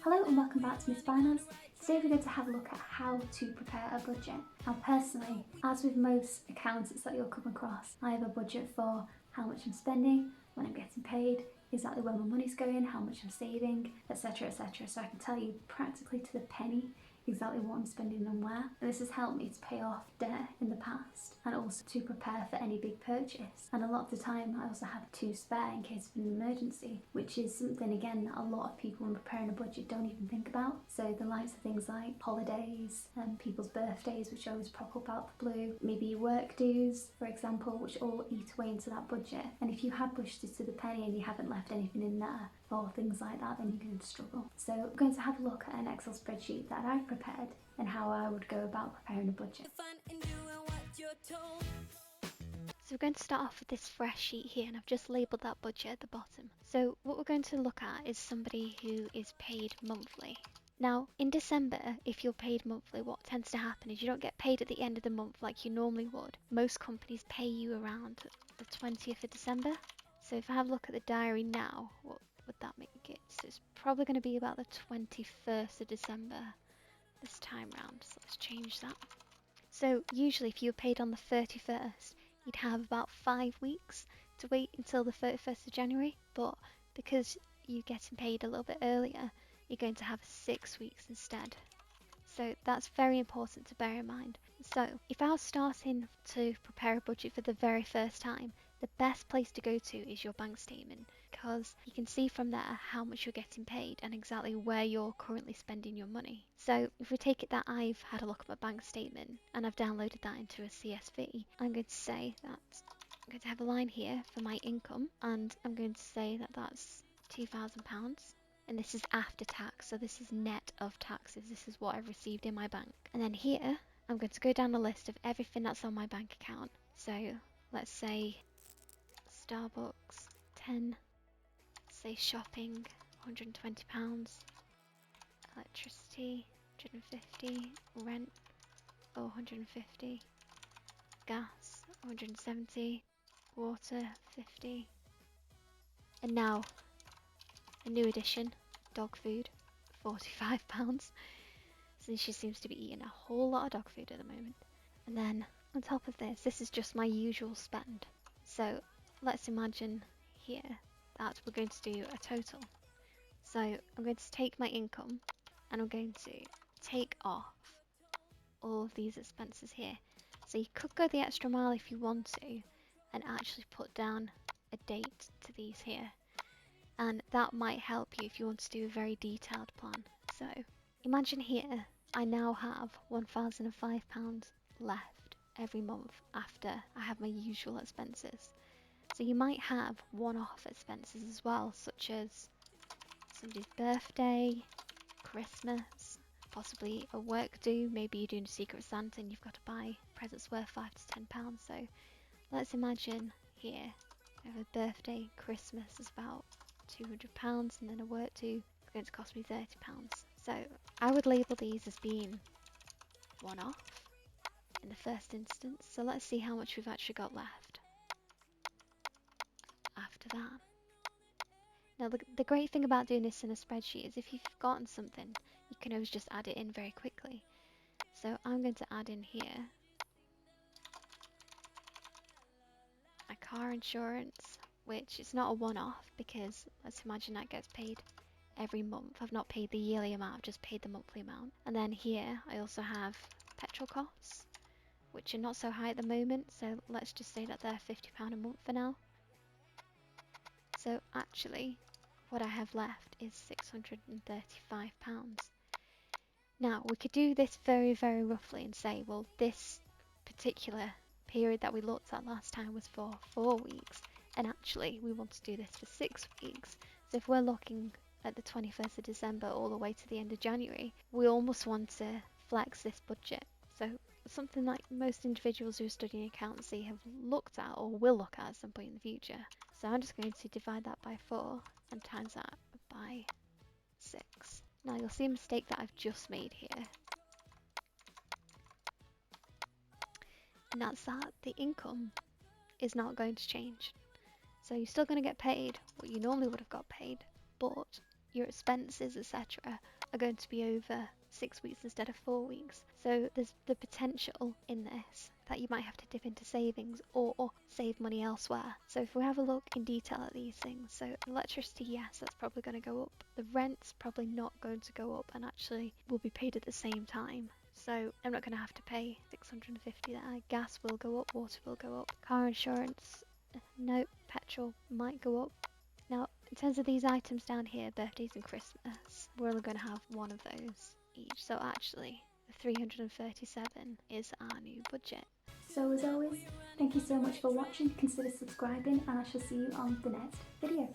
Hello and welcome back to Miss Finance. Today we're going to have a look at how to prepare a budget. Now personally, as with most accountants that you'll come across, I have a budget for how much I'm spending, when I'm getting paid, exactly where my money's going, how much I'm saving, etc, etc. So I can tell you practically to the penny exactly what I'm spending and where. And this has helped me to pay off debt in the past and also to prepare for any big purchase. And a lot of the time I also have to spare in case of an emergency, which is something again that a lot of people when preparing a budget don't even think about. So the likes of things like holidays and people's birthdays, which always pop up out the blue, maybe your work dues, for example, which all eat away into that budget. And if you have pushed it to the penny and you haven't left anything in there for things like that, then you're going to struggle. So we're going to have a look at an Excel spreadsheet that I've prepared and how I would go about preparing a budget. So we're going to start off with this fresh sheet here, and I've just labelled that budget at the bottom. So what we're going to look at is somebody who is paid monthly. Now in December, if you're paid monthly, what tends to happen is you don't get paid at the end of the month like you normally would. Most companies pay you around the 20th of December. So if I have a look at the diary now, what would that make it? So it's probably going to be about the 21st of December this time round. So let's change that. So usually if you were paid on the 31st, you'd have about 5 weeks to wait until the 31st of January. But because you're getting paid a little bit earlier, you're going to have 6 weeks instead. So that's very important to bear in mind. So if I was starting to prepare a budget for the very first time, the best place to go to is your bank statement, because you can see from there how much you're getting paid and exactly where you're currently spending your money. So if we take it that I've had a look at my bank statement and I've downloaded that into a CSV, I'm going to say that I'm going to have a line here for my income, and I'm going to say that that's £2,000. And this is after tax, so this is net of taxes. This is what I've received in my bank. And then here, I'm going to go down the list of everything that's on my bank account. So let's say Starbucks, 10. Say shopping, £120. Electricity, 150. Rent, 450. Gas, 170. Water, 50. And now, a new addition, dog food, £45, since she seems to be eating a whole lot of dog food at the moment. And then on top of this is just my usual spend. So let's imagine here that we're going to do a total. So I'm going to take my income and I'm going to take off all of these expenses here. So you could go the extra mile if you want to and actually put down a date to these here. And that might help you if you want to do a very detailed plan. So imagine here I now have £1,005 left every month after I have my usual expenses. So you might have one-off expenses as well, such as somebody's birthday, Christmas, possibly a work due. Maybe you're doing a Secret Santa and you've got to buy presents worth £5 to £10. So let's imagine here I have a birthday, Christmas is about £200, and then a work due is going to cost me £30. So I would label these as being one-off in the first instance. So let's see how much we've actually got left after that. Now the great thing about doing this in a spreadsheet is if you've forgotten something, you can always just add it in very quickly. So I'm going to add in here my car insurance, which is not a one-off because let's imagine that gets paid every month. I've not paid the yearly amount, I've just paid the monthly amount. And then here I also have petrol costs, which are not so high at the moment, so let's just say that they're £50 a month for now. So actually what I have left is £635. Now we could do this very roughly and say, well, this particular period that we looked at last time was for 4 weeks, and actually we want to do this for 6 weeks. So if we're looking at the 21st of December all the way to the end of January, we almost want to flex this budget. So something like most individuals who are studying accountancy have looked at or will look at some point in the future. So I'm just going to divide that by 4 and times that by 6. Now you'll see a mistake that I've just made here. And that's that the income is not going to change. So you're still going to get paid what you normally would have got paid, but your expenses, etc., are going to be over 6 weeks instead of 4 weeks. So there's the potential in this that you might have to dip into savings or save money elsewhere. So if we have a look in detail at these things, so electricity, yes, that's probably going to go up. The rent's probably not going to go up and actually will be paid at the same time. So I'm not going to have to pay 650 there. Gas will go up, water will go up. Car insurance, no. Petrol might go up. Now, in terms of these items down here, birthdays and Christmas, we're only going to have one of those each. So actually, the 337 is our new budget. So as always, thank you so much for watching, consider subscribing, and I shall see you on the next video.